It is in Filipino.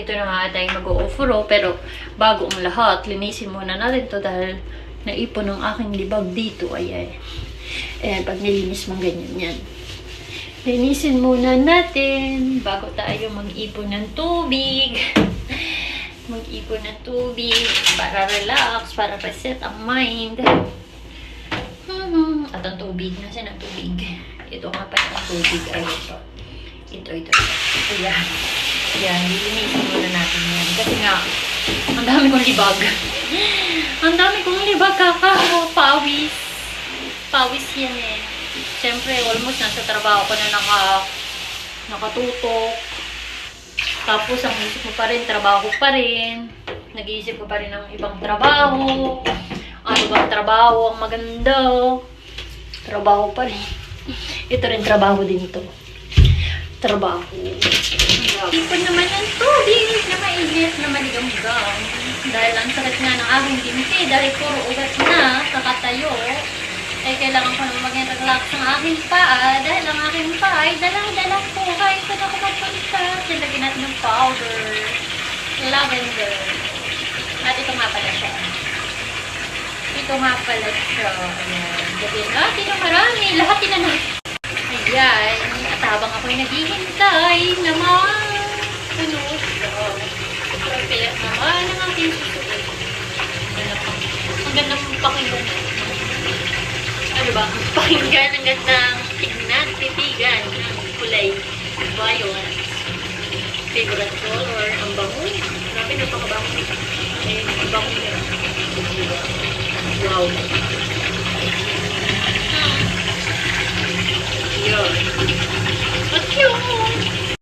Ito na nga tayo mag-o-offro, pero bago ang lahat, linisin muna natin to dahil naipon ng aking libag dito. Ayan. Pag nilinis mong ganyan yan. Linisin muna natin bago tayo mag-ipon ng tubig. Mag-ipon ng tubig para relax, para reset ang mind. At ang tubig, nasaan ang tubig? Ito nga pa ang tubig. Ayun ito. Ito. Ayan. Ayan, lilinisin muna natin yan. Kasi nga, ang dami kong libag. Ang dami kong libag, pawis. Pawis yan eh. Siyempre, almost nasa trabaho ko na nakatutok. Tapos, ang isip mo pa rin, trabaho pa rin. Nag-iisip ko pa rin ng ibang trabaho. Ang ibang trabaho, ang maganda. Trabaho pa rin. Ito rin, trabaho din to. Trabaho. Ipon naman ng tubig na mainit na maligamgam. Dahil ang sakit nga ng aking binti, dahil puro ugat na, kakatayo, kailangan ko naman maging relax ang aking paa. Dahil ang aking paa ay dalang-dalang po. Kahit ko na ako magpunta. Silagyan natin ng powder. Lavender. At ito nga pala siya. Ayan. Gawin natin ang marami. Lahat tinanong. Ayan. At habang ako'y naghihintay naman. Kaya naman ang aking susunod. Ang gandang pakinggan. Ano ba? Pakinggan, ang gandang tignan, titigan, kulay violet. Favorite color, ang bango. Grabe na pakabango. Ang bango niya. Wow. Yun. At yun.